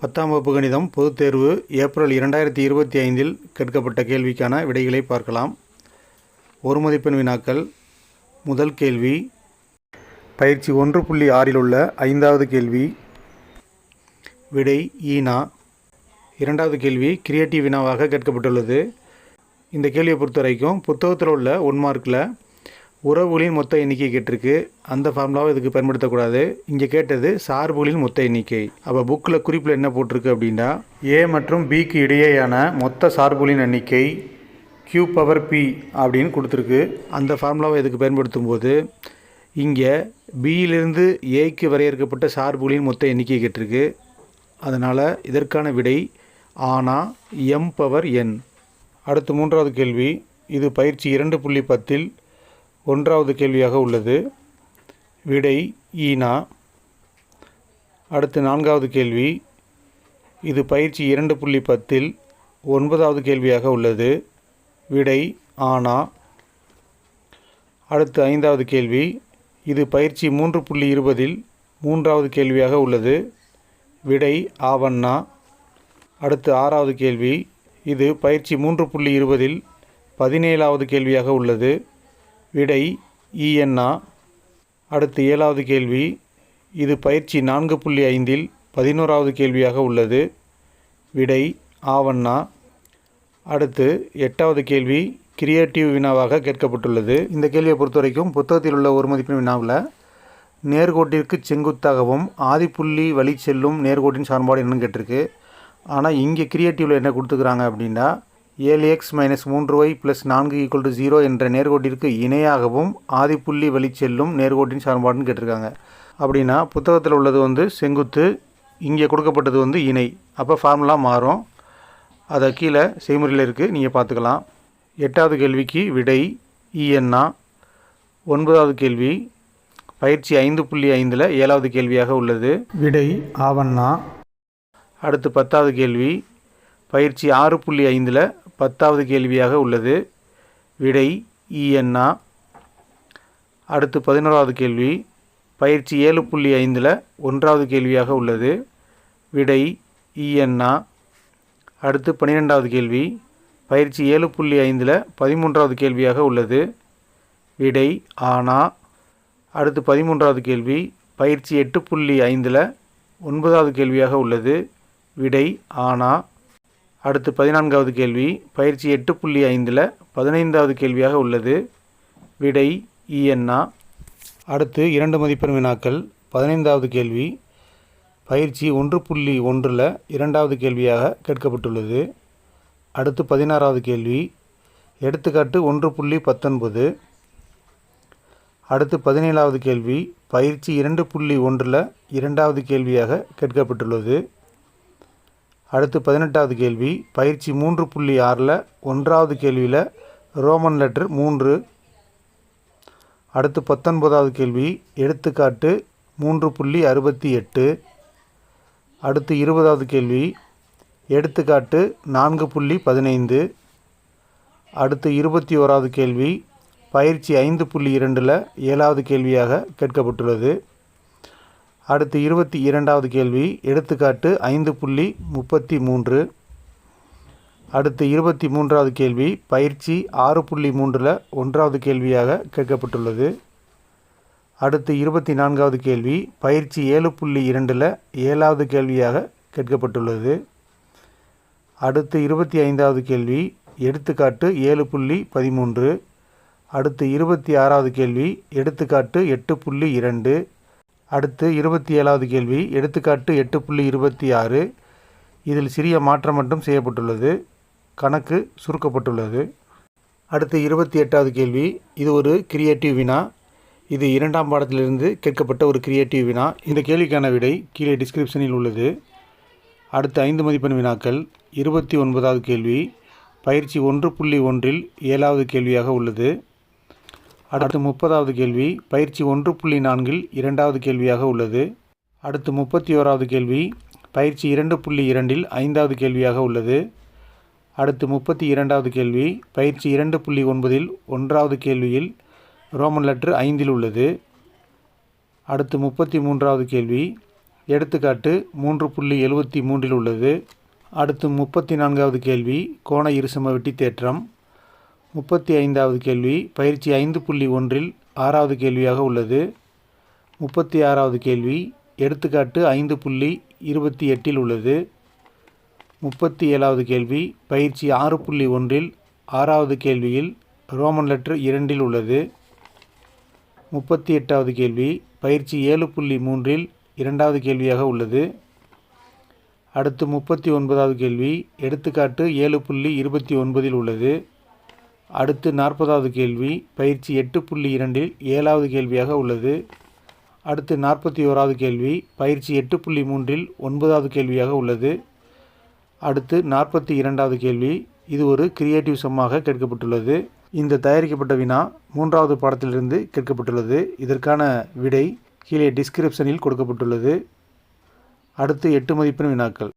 10ஆம் வகுப்பு கணிதம் பொதுத் தேர்வு ஏப்ரல் 2025 கேட்கப்பட்ட கேள்விக்கான விடைகளை பார்க்கலாம். ஒரு மதிப்பெண் வினாக்கள். முதல் கேள்வி பயிற்சி 1.6 உள்ள 5வது கேள்வி. விடை ஈனா. இரண்டாவது கேள்வி கிரியேட்டிவ் வினாவாக கேட்கப்பட்டுள்ளது. இந்த கேள்வியை பொறுத்த வரைக்கும் புத்தகத்தில் உள்ள 1 மார்க்கில் உறவுகளின் மொத்த எண்ணிக்கை கேட்டிருக்கு. அந்த ஃபார்முலாவை இதுக்கு பயன்படுத்தக்கூடாது. இங்கே கேட்டது சார்புகளின் மொத்த எண்ணிக்கை. அப்போ புக்கில் குறிப்பில் என்ன போட்டிருக்கு அப்படின்னா, ஏ மற்றும் பிக்கு இடையேயான மொத்த சார்புகளின் எண்ணிக்கை Q⁻P அப்படின்னு கொடுத்துருக்கு. அந்த ஃபார்முலாவை இதுக்கு பயன்படுத்தும் போது இங்கே பியிலிருந்து ஏக்கு வரையறுக்கப்பட்ட சார்புகளின் மொத்த எண்ணிக்கை கேட்டிருக்கு. அதனால் இதற்கான விடை ஆனா m⁻n. அடுத்து மூன்றாவது கேள்வி. இது பயிற்சி 2.10 1வது கேள்வியாக உள்ளது. விடை ஈனா. அடுத்து 4வது கேள்வி. இது பயிற்சி 2.10 9வது கேள்வியாக உள்ளது. விடை ஆனா. அடுத்து 5வது கேள்வி. இது பயிற்சி 3.20 3வது கேள்வியாக உள்ளது. விடை ஆவண்ணா. அடுத்து 6வது கேள்வி. இது பயிற்சி 3.20 17வது கேள்வியாக உள்ளது. விடை ஈஎன்னா. அடுத்து 7வது கேள்வி. இது பயிற்சி 4.5 11வது கேள்வியாக உள்ளது. விடை ஆவண்ணா. அடுத்து 8வது கேள்வி கிரியேட்டிவ் வினாவாக கேட்கப்பட்டுள்ளது. இந்த கேள்வியை பொறுத்த வரைக்கும் புத்தகத்தில் உள்ள ஒரு மதிப்பெண் வினாவில் நேர்கோட்டிற்கு செங்குத்தாகவும் ஆதிப்புள்ளி வழி செல்லும் நேர்கோட்டின் சமன்பாடு என்னன்னு கேட்டிருக்கு. ஆனால் இங்கே கிரியேட்டிவில் என்ன கொடுத்துக்கிறாங்க அப்படின்னா, 7x - 3y + 4 = 0 என்ற நேர்கோட்டிற்கு இணையாகவும் ஆதிப்புள்ளி வழி செல்லும் நேர்கோட்டின் சமன்பாடுன்னு கேட்டிருக்காங்க. அப்படின்னா புத்தகத்தில் உள்ளது செங்குத்து, இங்கே கொடுக்கப்பட்டது இணை. அப்போ ஃபார்முலா மாறும். அதை கீழே செய்முறையில் இருக்குது, நீங்கள் பார்த்துக்கலாம். 8வது கேள்விக்கு விடை ஈஎன்னா. 9வது கேள்வி பயிற்சி 5.5 7வது கேள்வியாக உள்ளது. விடை ஆவண்ணா. அடுத்து 10வது கேள்வி பயிற்சி 6.5 10வது கேள்வியாக உள்ளது. விடை ஈஎன்னா. அடுத்து 11வது கேள்வி பயிற்சி 7.5 1வது கேள்வியாக உள்ளது. விடை ஈஎன்னா. அடுத்து 12வது கேள்வி பயிற்சி 7.5 13வது கேள்வியாக உள்ளது. விடை ஆனா. அடுத்து 13வது கேள்வி பயிற்சி 8.5 9வது கேள்வியாக உள்ளது. விடை ஆனா. அடுத்து 14வது கேள்வி பயிற்சி 8.5 15வது கேள்வியாக உள்ளது. விடை ஈஎன்னா. அடுத்து 2 மதிப்பெண் வினாக்கள். 15வது கேள்வி பயிற்சி 1.1 2வது கேள்வியாக கேட்கப்பட்டுள்ளது. அடுத்து 16வது கேள்வி எடுத்துக்காட்டு 1.19. அடுத்து 17வது கேள்வி பயிற்சி 2.1 2வது கேள்வியாக கேட்கப்பட்டுள்ளது. அடுத்து 18வது கேள்வி பயிற்சி 3.6 1வது கேள்வியில் ரோமன் லெட்டர் 3. அடுத்து 19வது கேள்வி எடுத்துக்காட்டு 3.68. அடுத்து 20வது கேள்வி எடுத்துக்காட்டு 4.15. அடுத்து 21வது கேள்வி பயிற்சி 5.2 7வது கேள்வியாக கேட்கப்பட்டுள்ளது. அடுத்து 22வது கேள்வி எடுத்துக்காட்டு 5.33. அடுத்து 23வது கேள்வி பயிற்சி 6.3 1வது கேள்வியாக கேட்கப்பட்டுள்ளது. அடுத்து 24வது கேள்வி பயிற்சி 7.2 7வது கேள்வியாக கேட்கப்பட்டுள்ளது. அடுத்து 25வது கேள்வி எடுத்துக்காட்டு 7.13. அடுத்து 26வது கேள்வி எடுத்துக்காட்டு 8.2. அடுத்து 27வது கேள்வி எடுத்துக்காட்டு 8.26. இதில் சிறிய மாற்றம் மட்டும் செய்யப்பட்டுள்ளது. கணக்கு சுருக்கப்பட்டுள்ளது. அடுத்து 28வது கேள்வி. இது ஒரு கிரியேட்டிவ் வினா. இது 2ஆம் பாடத்திலிருந்து கேட்கப்பட்ட ஒரு கிரியேட்டிவ் வினா. இந்த கேள்விக்கான விடை கீழே டிஸ்கிரிப்ஷனில் உள்ளது. அடுத்து 5 மதிப்பெண் வினாக்கள். 29வது கேள்வி பயிற்சி 1.1 7வது கேள்வியாக உள்ளது. அடுத்து 30வது கேள்வி பயிற்சி 1.4 2வது கேள்வியாக உள்ளது. அடுத்து 31வது கேள்வி பயிற்சி 2.2 5வது கேள்வியாக உள்ளது. அடுத்து 32வது கேள்வி பயிற்சி 2.9 1வது கேள்வியில் ரோமன் லெட்டர் 5 உள்ளது. அடுத்து 33வது கேள்வி எடுத்துக்காட்டு 3.73 உள்ளது. அடுத்து 34வது கேள்வி கோண இருசம வெட்டி தேற்றம். 35வது கேள்வி பயிற்சி 5.1 6வது கேள்வியாக உள்ளது. 36வது கேள்வி எடுத்துக்காட்டு 5.28 உள்ளது. 37வது கேள்வி பயிற்சி 6.1 6வது கேள்வியில் ரோமன் லெட்டர் 2 உள்ளது. 38வது கேள்வி பயிற்சி 7.3 2வது கேள்வியாக உள்ளது. அடுத்து 39வது கேள்வி எடுத்துக்காட்டு 7.29 உள்ளது. அடுத்து 40வது கேள்வி பயிற்சி 8.2 7வது கேள்வியாக உள்ளது. அடுத்து 41வது கேள்வி பயிற்சி 8.3 9வது கேள்வியாக உள்ளது. அடுத்து 42வது கேள்வி இது ஒரு கிரியேட்டிவ் சம்மாக கேட்கப்பட்டுள்ளது. இந்த தயாரிக்கப்பட்ட வினா 3வது பாடத்திலிருந்து கேட்கப்பட்டுள்ளது. இதற்கான விடை கீழே டிஸ்கிரிப்ஷனில் கொடுக்கப்பட்டுள்ளது. அடுத்து 8 மதிப்பெண் வினாக்கள்.